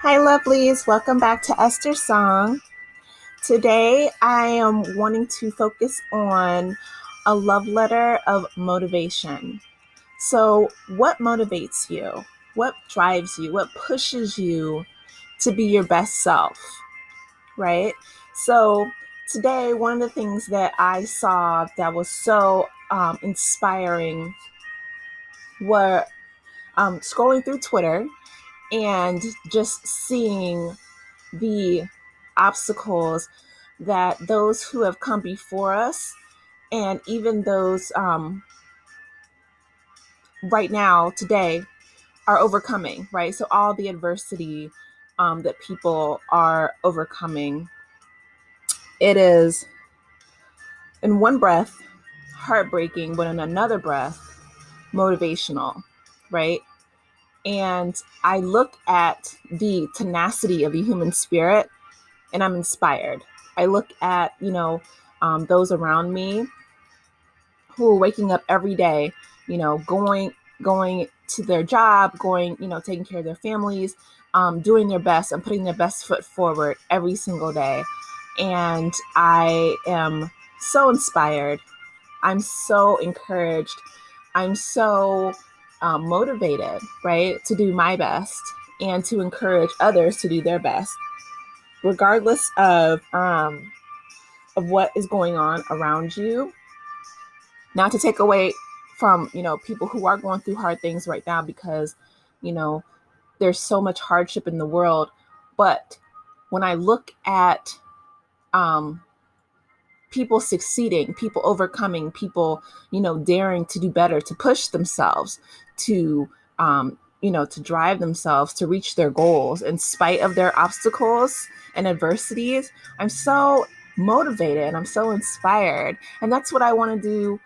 Hi, Lovelies. Welcome back to Esther's Song. Today, I am wanting to focus on a love letter of motivation. So, what motivates you? What drives you? What pushes you to be your best self? Right? So, today, one of the things that I saw that was so inspiring were scrolling through Twitter and just seeing the obstacles that those who have come before us and even those right now today are overcoming, right? So all the adversity that people are overcoming, it is in one breath heartbreaking, but in another breath motivational, right? And I look at the tenacity of the human spirit and I'm inspired. I look at, those around me who are waking up every day, going to their job, going, taking care of their families, doing their best and putting their best foot forward every single day. And I am so inspired. I'm so encouraged. I'm so motivated, right, to do my best and to encourage others to do their best, regardless of what is going on around you. Not to take away from, people who are going through hard things right now because, you know, there's so much hardship in the world. But when I look at um, people succeeding, people overcoming, people, daring to do better, to push themselves, to, to drive themselves to reach their goals in spite of their obstacles and adversities, I'm so motivated and I'm so inspired. And that's what I want to do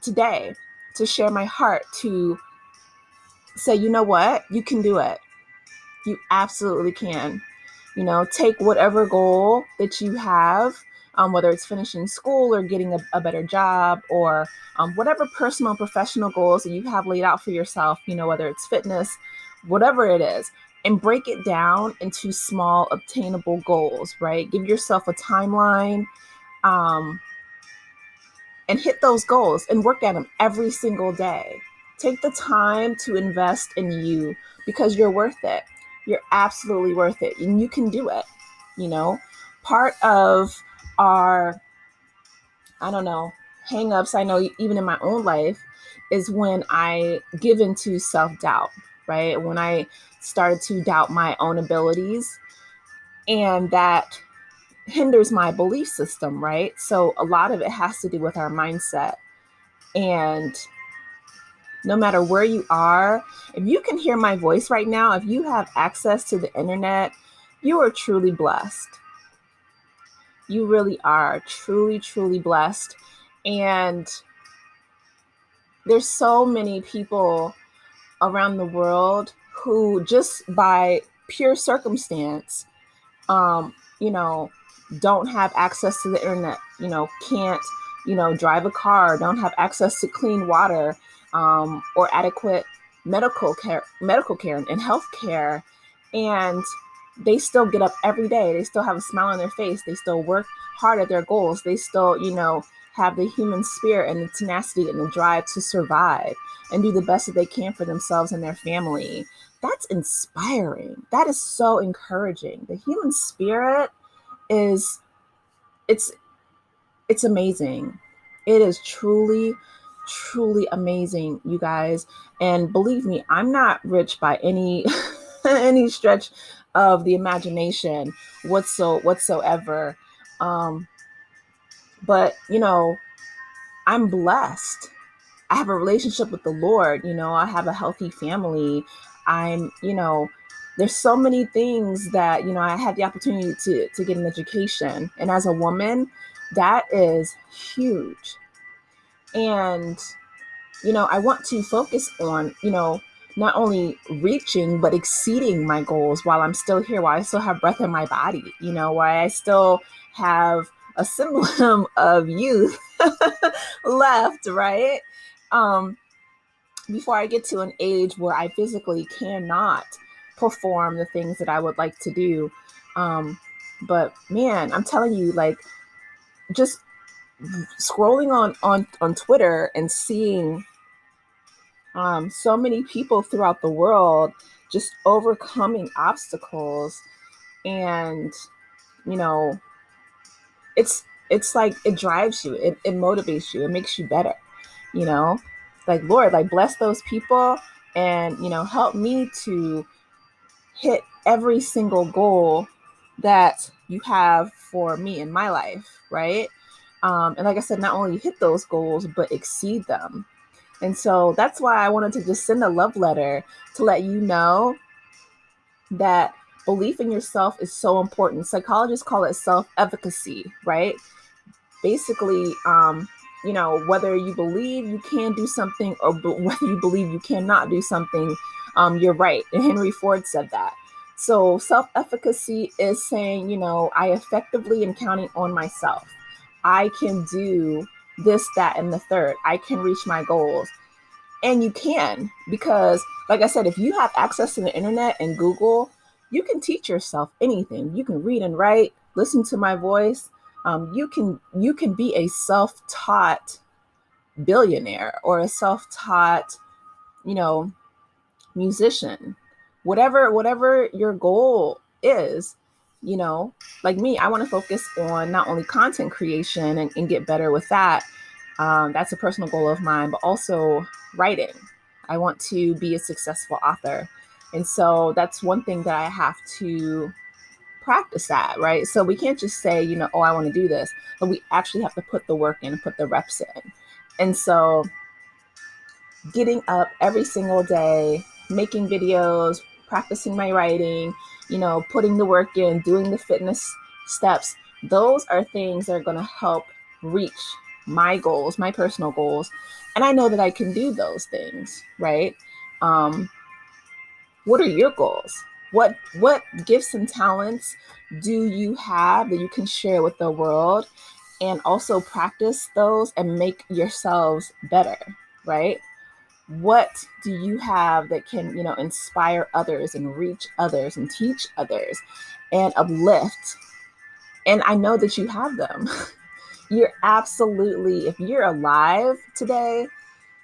today, to share my heart, to say, you know what, you can do it. You absolutely can. Take whatever goal that you have, whether it's finishing school or getting a better job or whatever personal and professional goals that you have laid out for yourself, whether it's fitness, whatever it is, and break it down into small obtainable goals, right? Give yourself a timeline, um, and hit those goals and work at them every single day. Take the time to invest in you because you're worth it. You're absolutely worth it and you can do it. You know, part of our, I don't know, hangups, I know even in my own life, is when I give into self doubt, right? When I started to doubt my own abilities, and that hinders my belief system, right? So a lot of it has to do with our mindset. And no matter where you are, if you can hear my voice right now, if you have access to the internet, you are truly blessed. You really are truly, truly blessed. And there's so many people around the world who just by pure circumstance, um, you know, don't have access to the internet, can't, drive a car, don't have access to clean water, or adequate medical care and health care. And they still get up every day. They still have a smile on their face. They still work hard at their goals. They still, have the human spirit and the tenacity and the drive to survive and do the best that they can for themselves and their family. That's inspiring. That is so encouraging. The human spirit is it's it's amazing. It is truly, truly amazing, you guys. And believe me, I'm not rich by any any stretch of the imagination whatsoever. Um, but I'm blessed. I have a relationship with the Lord. I have a healthy family. I'm, there's so many things that, I had the opportunity to get an education. And as a woman, that is huge. And, I want to focus on, not only reaching, but exceeding my goals while I'm still here, while I still have breath in my body, while I still have a symbol of youth left, right? Um, Before I get to an age where I physically cannot, perform the things that I would like to do. But man, I'm telling you, like, just scrolling on Twitter and seeing so many people throughout the world just overcoming obstacles, and you know, it's like it drives you, it motivates you, it makes you better, you know, like, Lord, like, bless those people, and help me to hit every single goal that you have for me in my life, right? And like I said, not only hit those goals, but exceed them. And so that's why I wanted to just send a love letter to let you know that belief in yourself is so important. Psychologists call it self-efficacy, right? Basically, whether you believe you can do something or whether you believe you cannot do something, you're right. And Henry Ford said that. So self-efficacy is saying, I effectively am counting on myself. I can do this, that, and the third. I can reach my goals. And you can, because like I said, if you have access to the internet and Google, you can teach yourself anything. You can read and write, listen to my voice. You can be a self-taught billionaire or a self-taught, musician, whatever your goal is. Like me, I want to focus on not only content creation and get better with that. That's a personal goal of mine, but also writing. I want to be a successful author. And so that's one thing that I have to practice at, right? So we can't just say, oh, I want to do this, but we actually have to put the work in and put the reps in. And so getting up every single day, making videos, practicing my writing, putting the work in, doing the fitness steps, those are things that are going to help reach my goals, my personal goals. And I know that I can do those things, right? What are your goals? What gifts and talents do you have that you can share with the world, and also practice those and make yourselves better, right? What do you have that can, inspire others and reach others and teach others and uplift? And I know that you have them. You're absolutely, if you're alive today,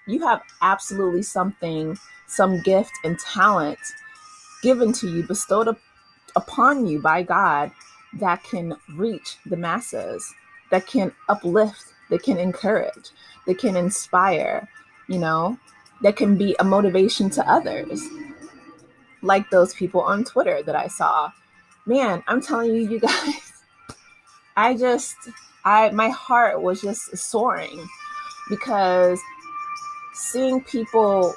you have absolutely something, some gift and talent given to you, bestowed upon you by God, that can reach the masses, that can uplift, that can encourage, that can inspire, that can be a motivation to others. Like those people on Twitter that I saw. Man, I'm telling you, you guys, my heart was just soaring, because seeing people,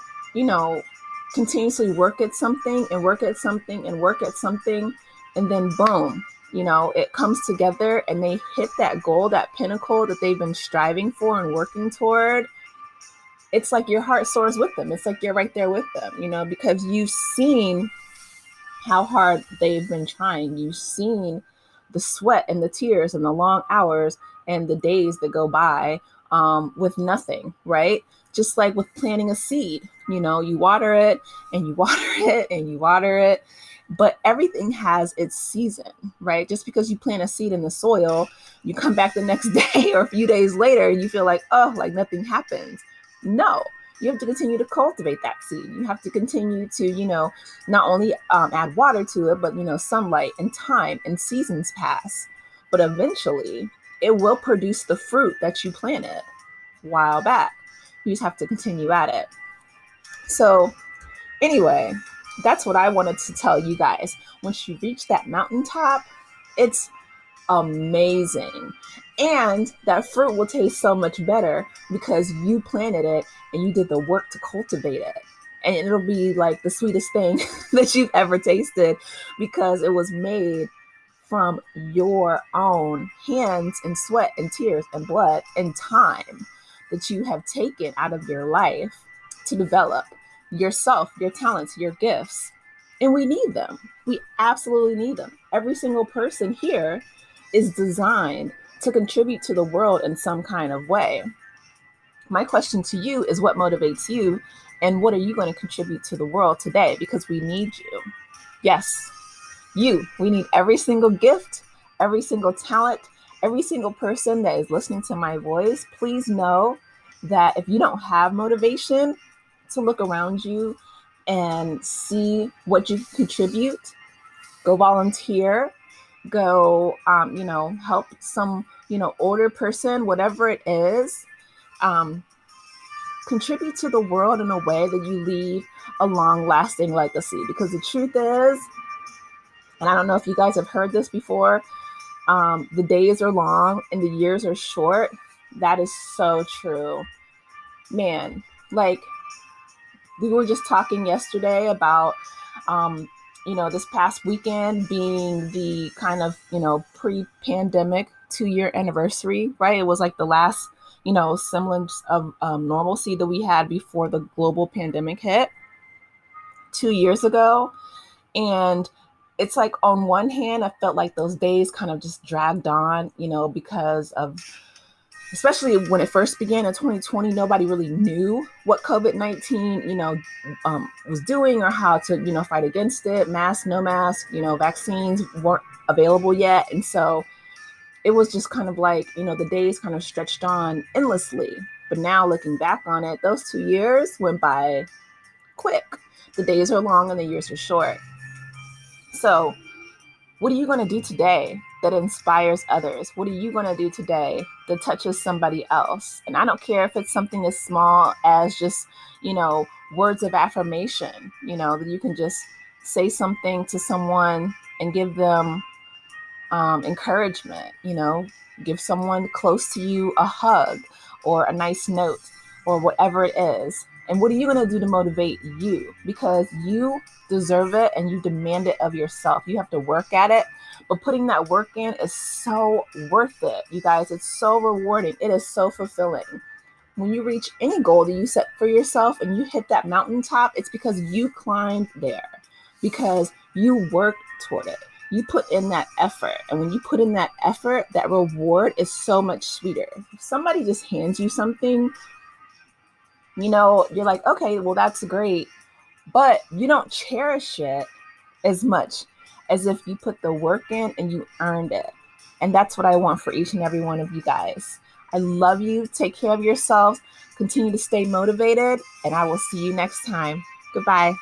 continuously work at something and work at something and work at something, and then boom, it comes together and they hit that goal, that pinnacle that they've been striving for and working toward. It's like your heart soars with them. It's like you're right there with them, because you've seen how hard they've been trying. You've seen the sweat and the tears and the long hours and the days that go by with nothing, right? Just like with planting a seed, you water it and you water it and you water it, but everything has its season, right? Just because you plant a seed in the soil, you come back the next day or a few days later and you feel like, oh, like nothing happens. No, you have to continue to cultivate that seed. You have to continue to, not only add water to it, but, sunlight and time and seasons pass. But eventually it will produce the fruit that you planted a while back. You just have to continue at it. So anyway, that's what I wanted to tell you guys. Once you reach that mountaintop, it's amazing. And that fruit will taste so much better because you planted it and you did the work to cultivate it. And it'll be like the sweetest thing that you've ever tasted, because it was made from your own hands and sweat and tears and blood and time that you have taken out of your life to develop yourself, your talents, your gifts. And we need them. We absolutely need them. Every single person here is designed to contribute to the world in some kind of way. My question to you is, what motivates you, and what are you going to contribute to the world today? Because we need you. Yes, you. We need every single gift, every single talent, every single person that is listening to my voice. Please know that if you don't have motivation to look around you and see what you contribute, go volunteer, go, help some, older person, whatever it is. Um, Contribute to the world in a way that you leave a long lasting legacy. Because the truth is, and I don't know if you guys have heard this before, the days are long and the years are short. That is so true. Man, like we were just talking yesterday about, this past weekend being the kind of, pre-pandemic 2-year anniversary, right? It was like the last, semblance of normalcy that we had before the global pandemic hit 2 years ago. And it's like on one hand, I felt like those days kind of just dragged on, because of, especially when it first began in 2020, nobody really knew what COVID-19, was doing or how to, fight against it. Mask, no mask, vaccines weren't available yet. And so it was just kind of like, the days kind of stretched on endlessly. But now looking back on it, those 2 years went by quick. The days are long and the years are short. So what are you going to do today that inspires others? What are you going to do today that touches somebody else? And I don't care if it's something as small as just, words of affirmation, that you can just say something to someone and give them encouragement, give someone close to you a hug or a nice note or whatever it is. And what are you going to do to motivate you? Because you deserve it and you demand it of yourself. You have to work at it, but putting that work in is so worth it. You guys, it's so rewarding. It is so fulfilling. When you reach any goal that you set for yourself and you hit that mountaintop, it's because you climbed there, because you worked toward it. You put in that effort. And when you put in that effort, that reward is so much sweeter. If somebody just hands you something, you're like, okay, well, that's great. But you don't cherish it as much as if you put the work in and you earned it. And that's what I want for each and every one of you guys. I love you. Take care of yourselves. Continue to stay motivated. And I will see you next time. Goodbye.